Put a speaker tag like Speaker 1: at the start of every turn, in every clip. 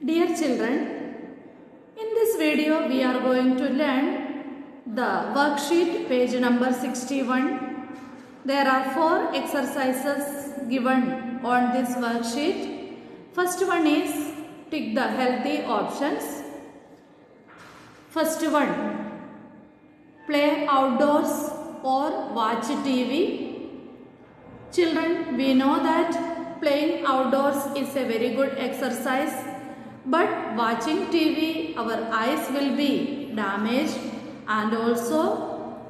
Speaker 1: Dear children, in this video we are going to learn the worksheet page number 61. There are 4 exercises given on this worksheet. First one is tick the healthy options. First one, play outdoors or watch TV. Children, we know that playing outdoors is a very good exercise, but watching TV, our eyes will be damaged, and also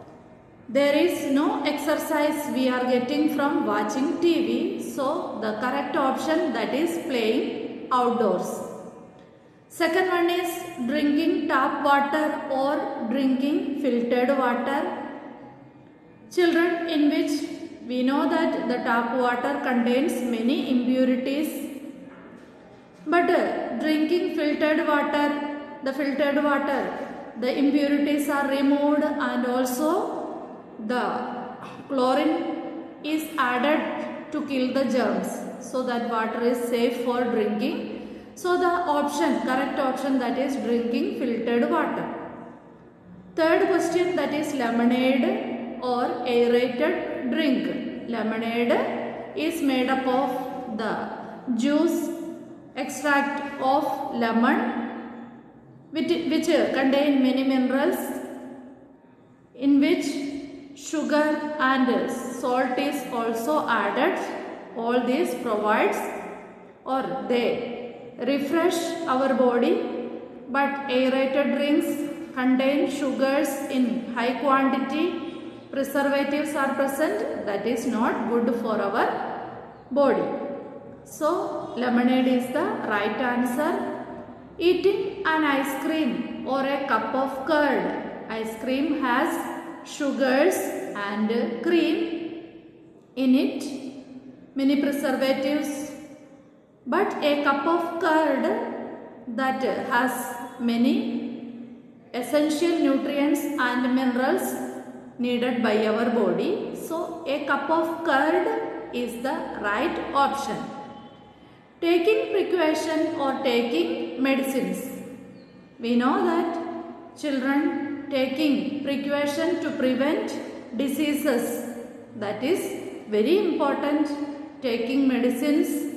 Speaker 1: there is no exercise we are getting from watching TV. So the correct option, that is playing outdoors. Second one is drinking tap water or drinking filtered water. Children, in which we know that the tap water contains many impurities, but drinking filtered water, the impurities are removed, and also the chlorine is added to kill the germs, so that water is safe for drinking. So the correct option, that is drinking filtered water. Third question, that is lemonade or aerated drink. Lemonade is made up of the juice extract of lemon, which contain many minerals, in which sugar and salt is also added. All these provides, or they refresh our body, but aerated drinks contain sugars in high quantity, preservatives are present, that is not good for our body. So lemonade is the right answer. Eating an ice cream or a cup of curd. Ice cream has sugars and cream in it, many preservatives, but a cup of curd that has many essential nutrients and minerals needed by our body. So a cup of curd is the right option. Taking precaution or taking medicines. We know that children, taking precaution to prevent diseases, that is very important. Taking medicines,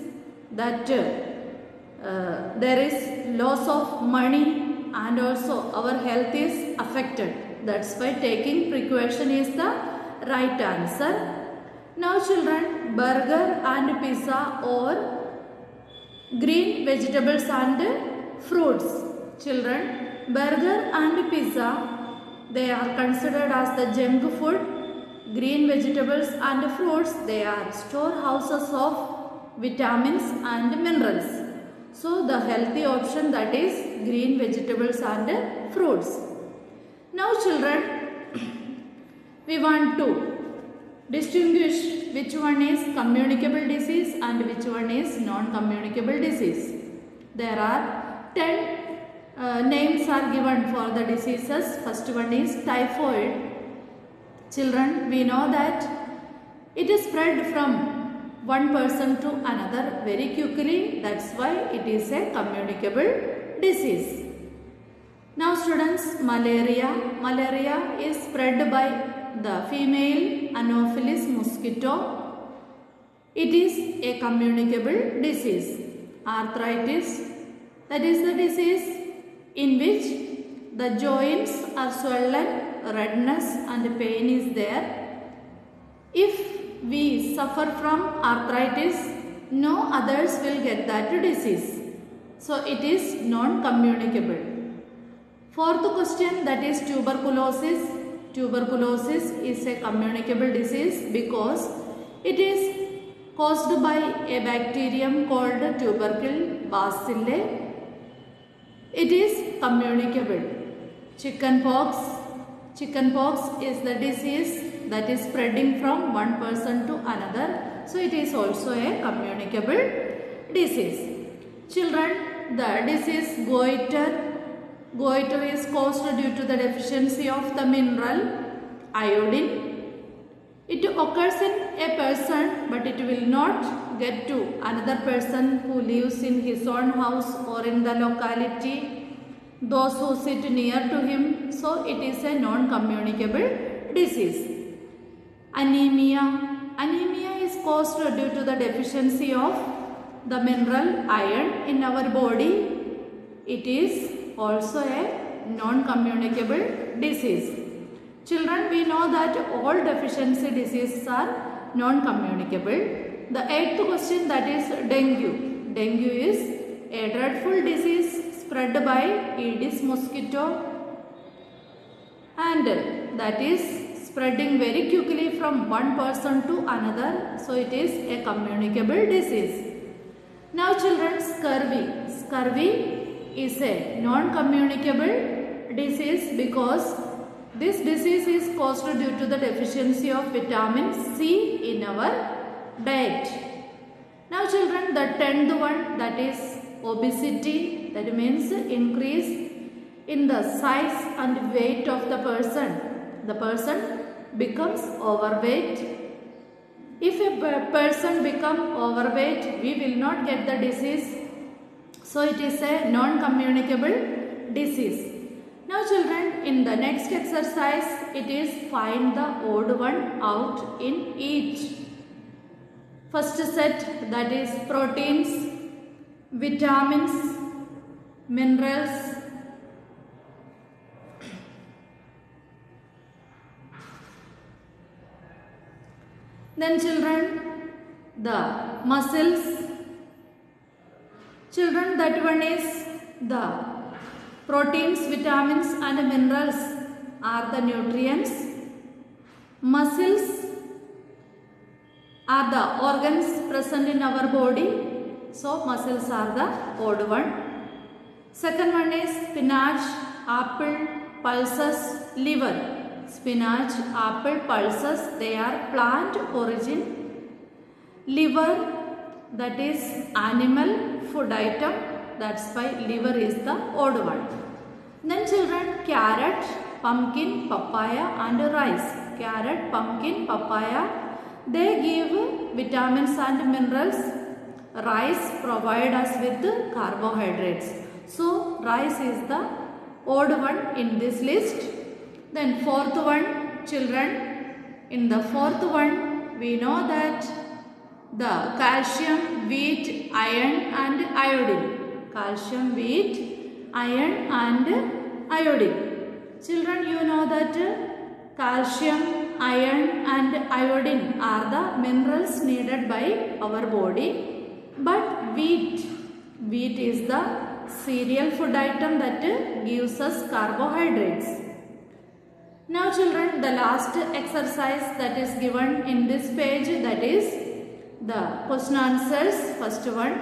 Speaker 1: that there is loss of money, and also our health is affected. That's why taking precaution is the right answer. Now children, burger and pizza or green vegetables and fruits. Children, burger and pizza, they are considered as the junk food. Green vegetables and fruits, they are storehouses of vitamins and minerals. So the healthy option, that is green vegetables and fruits. Now children, we want to distinguish which one is communicable disease and which one is non-communicable disease. There are 10 names are given for the diseases. First one is typhoid. Children, we know that it is spread from one person to another very quickly. That's why it is a communicable disease. Now students, malaria. Malaria is spread by the female Anopheles mosquito. It is a communicable disease. Arthritis, that is the disease in which the joints are swollen, redness and pain is there. If we suffer from arthritis, no others will get that disease. So it is non-communicable. Fourth question, that is tuberculosis. Tuberculosis is a communicable disease because it is caused by a bacterium called tubercle bacilli. It is communicable. Chickenpox. Chickenpox is the disease that is spreading from one person to another. So it is also a communicable disease. Children, the disease goiter. Goiter is caused due to the deficiency of the mineral iodine. It occurs in a person, but it will not get to another person who lives in his own house or in the locality, those who sit near to him. So it is a non-communicable disease. Anemia. Anemia is caused due to the deficiency of the mineral iron in our body. It is also a non-communicable disease. Children, we know that all deficiency diseases are non-communicable. The 8th question, that is dengue. Dengue is a dreadful disease spread by Aedes mosquito, and that is spreading very quickly from one person to another. So it is a communicable disease. Now children, scurvy. Scurvy is a non-communicable disease because this disease is caused due to the deficiency of vitamin C in our diet. Now children, the 10th one, that is obesity. That means increase in the size and weight of the person. The person becomes overweight. If a person becomes overweight, we will not get the disease. So it is a non-communicable disease. Now children, in the next exercise, it is find the odd one out in each. First set, that is proteins, vitamins, minerals, then children, the muscles. Children, that one is the proteins, vitamins and minerals are the nutrients. Muscles are the organs present in our body. So muscles are the odd one. Second one is spinach, apple, pulses, liver. Spinach, apple, pulses, they are plant origin. Liver, that is animal food item. That's why liver is the odd one. Then children, carrot, pumpkin, papaya and rice. Carrot, pumpkin, papaya, they give vitamins and minerals. Rice provide us with carbohydrates. So rice is the odd one in this list. Then fourth one, children, in the fourth one we know that the calcium, wheat, iron and iodine. Calcium, wheat, iron and iodine. Children, you know that calcium, iron and iodine are the minerals needed by our body. But wheat is the cereal food item that gives us carbohydrates. Now children, the last exercise that is given in this page, that is the question answers. First one,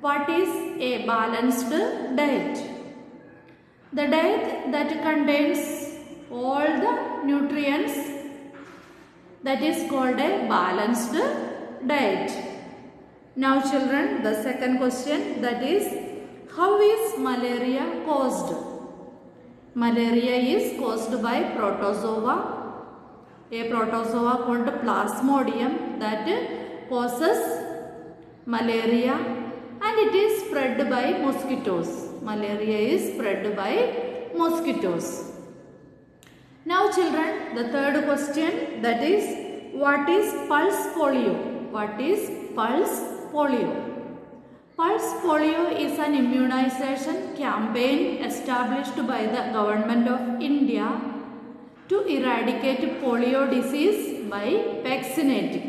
Speaker 1: what is a balanced diet? The diet that contains all the nutrients, that is called a balanced diet. Now children, the second question, that is how is malaria caused? Malaria is caused by protozoa, a protozoa called Plasmodium that causes malaria, and it is spread by mosquitoes. Malaria is spread by mosquitoes. Now children, the third question, that is what is pulse polio? What is pulse polio? Pulse polio is an immunization campaign established by the government of India to eradicate polio disease by vaccinating.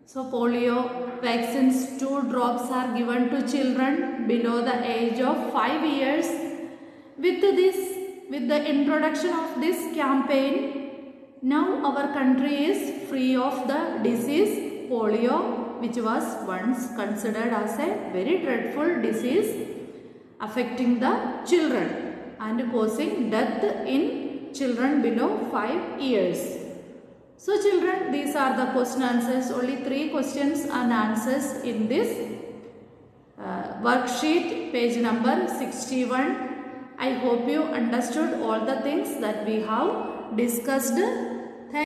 Speaker 1: So polio vaccines, 2 drops are given to children below the age of 5 years. With the introduction of this campaign, now our country is free of the disease polio, which was once considered as a very dreadful disease affecting the children and causing death in children below 5 years. So children, these are the question answers, only 3 questions and answers in this worksheet, page number 61. I hope you understood all the things that we have discussed